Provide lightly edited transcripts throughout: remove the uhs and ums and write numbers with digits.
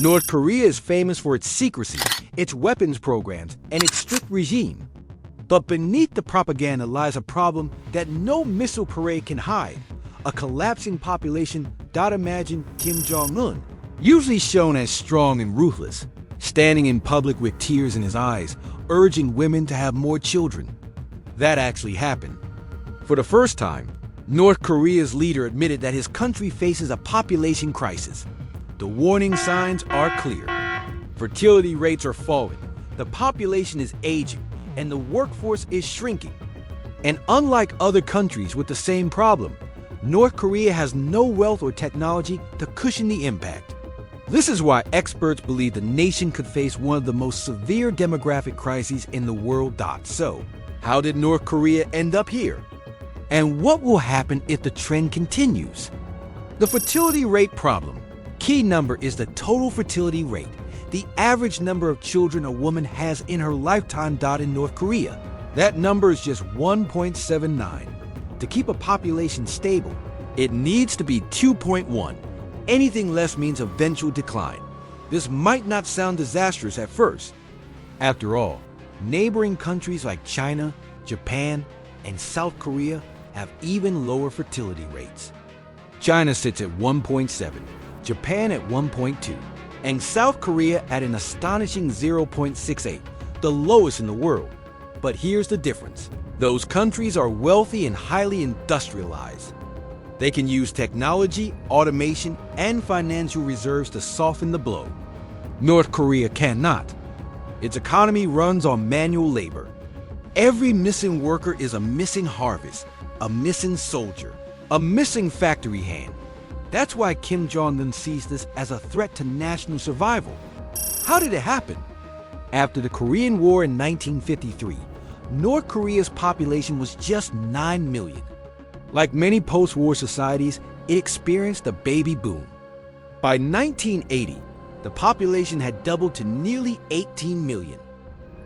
North Korea is famous for its secrecy, its weapons programs, and its strict regime. But beneath the propaganda lies a problem that no missile parade can hide: a collapsing population. Imagine Kim Jong Un, usually shown as strong and ruthless, standing in public with tears in his eyes, urging women to have more children. That actually happened. For the first time, North Korea's leader admitted that his country faces a population crisis. The warning signs are clear. Fertility rates are falling, the population is aging, and the workforce is shrinking. And unlike other countries with the same problem, North Korea has no wealth or technology to cushion the impact. This is why experts believe the nation could face one of the most severe demographic crises in the world. So, how did North Korea end up here? And what will happen if the trend continues? The fertility rate problem. Key number is the total fertility rate, the average number of children a woman has in her lifetime. In North Korea, that number is just 1.79. To keep a population stable, it needs to be 2.1. Anything less means eventual decline. This might not sound disastrous at first. After all, neighboring countries like China, Japan, and South Korea have even lower fertility rates. China sits at 1.7, Japan at 1.2, and South Korea at an astonishing 0.68, the lowest in the world. But here's the difference. Those countries are wealthy and highly industrialized. They can use technology, automation, and financial reserves to soften the blow. North Korea cannot. Its economy runs on manual labor. Every missing worker is a missing harvest, a missing soldier, a missing factory hand. That's why Kim Jong Un sees this as a threat to national survival. How did it happen? After the Korean War in 1953, North Korea's population was just 9 million. Like many post-war societies, it experienced a baby boom. By 1980, the population had doubled to nearly 18 million.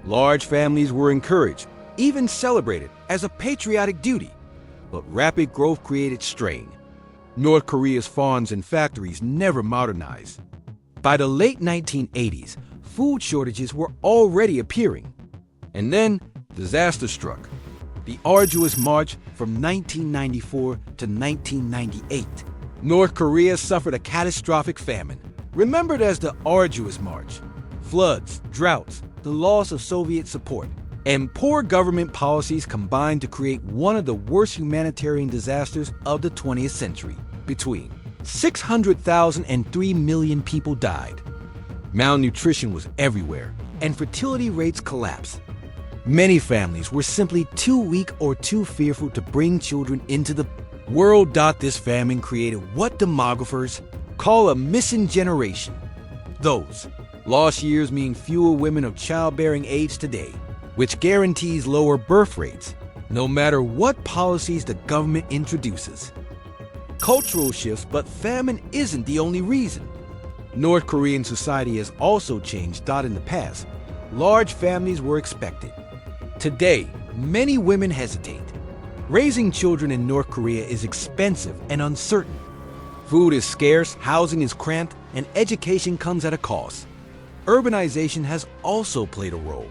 Large families were encouraged, even celebrated, as a patriotic duty. But rapid growth created strain. North Korea's farms and factories never modernized. By the late 1980s, food shortages were already appearing. And then, disaster struck. The arduous march from 1994 to 1998. North Korea suffered a catastrophic famine, remembered as the arduous march. Floods, droughts, the loss of Soviet support, and poor government policies combined to create one of the worst humanitarian disasters of the 20th century. Between 600,000 and 3 million people died. Malnutrition was everywhere, and fertility rates collapsed. Many families were simply too weak or too fearful to bring children into the world. This famine created what demographers call a missing generation. Those lost years mean fewer women of childbearing age today, which guarantees lower birth rates, no matter what policies the government introduces. Cultural shifts, but famine isn't the only reason. North Korean society has also changed. In the past, large families were expected. Today, many women hesitate. Raising children in North Korea is expensive and uncertain. Food is scarce, housing is cramped, and education comes at a cost. Urbanization has also played a role.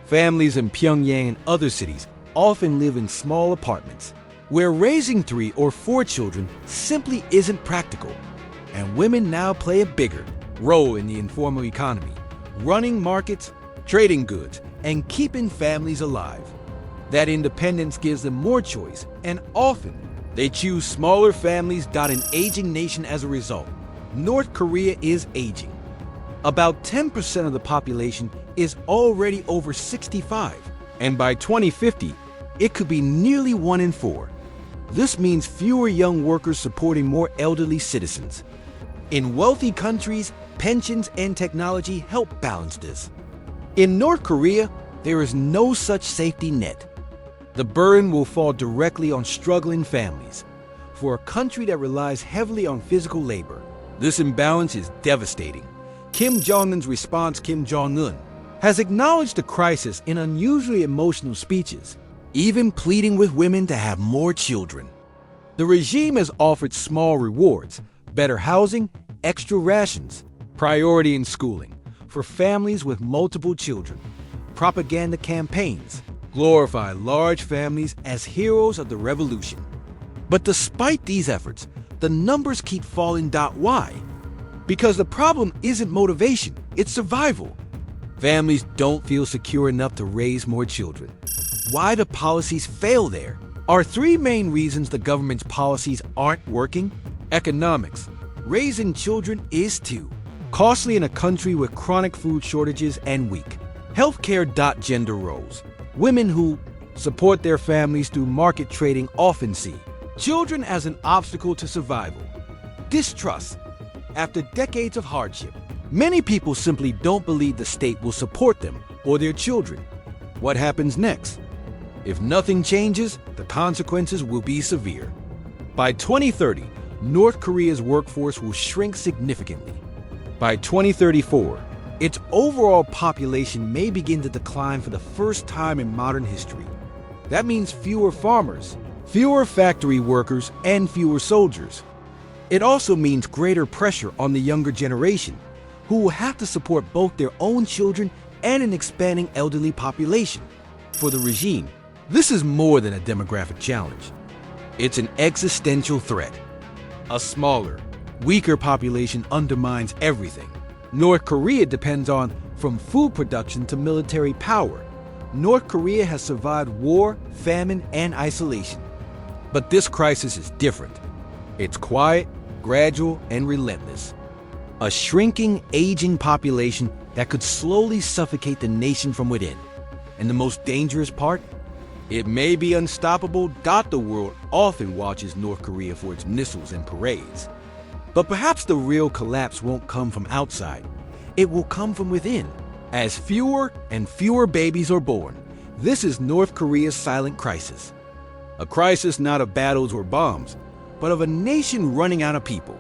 Families in Pyongyang and other cities often live in small apartments, where raising 3 or 4 children simply isn't practical. And women now play a bigger role in the informal economy, running markets, trading goods, and keeping families alive. That independence gives them more choice, and often they choose smaller families. An aging nation as a result. North Korea is aging. About 10% of the population is already over 65, and by 2050, it could be nearly 1 in 4. This means fewer young workers supporting more elderly citizens. In wealthy countries, pensions and technology help balance this. In North Korea, there is no such safety net. The burden will fall directly on struggling families. For a country that relies heavily on physical labor, this imbalance is devastating. Kim Jong Un's response. Kim Jong Un has acknowledged the crisis in unusually emotional speeches, even pleading with women to have more children. The regime has offered small rewards, better housing, extra rations, priority in schooling for families with multiple children. Propaganda campaigns glorify large families as heroes of the revolution. But despite these efforts, the numbers keep falling. Why? Because the problem isn't motivation, it's survival. Families don't feel secure enough to raise more children. Why do policies fail there? Are three main reasons the government's policies aren't working. Economics. Raising children is too costly in a country with chronic food shortages and weak healthcare. Gender roles. Women who support their families through market trading often see children as an obstacle to survival. Distrust. After decades of hardship, many people simply don't believe the state will support them or their children. What happens next? If nothing changes, the consequences will be severe. By 2030, North Korea's workforce will shrink significantly. By 2034, its overall population may begin to decline for the first time in modern history. That means fewer farmers, fewer factory workers, and fewer soldiers. It also means greater pressure on the younger generation, who will have to support both their own children and an expanding elderly population. For the regime, this is more than a demographic challenge. It's an existential threat. A smaller, weaker population undermines everything. North Korea depends on, from food production to military power. North Korea has survived war, famine, and isolation. But this crisis is different. It's quiet, gradual, and relentless. A shrinking, aging population that could slowly suffocate the nation from within. And the most dangerous part? It may be unstoppable. The world often watches North Korea for its missiles and parades. But perhaps the real collapse won't come from outside. It will come from within. As fewer and fewer babies are born, this is North Korea's silent crisis. A crisis not of battles or bombs, but of a nation running out of people.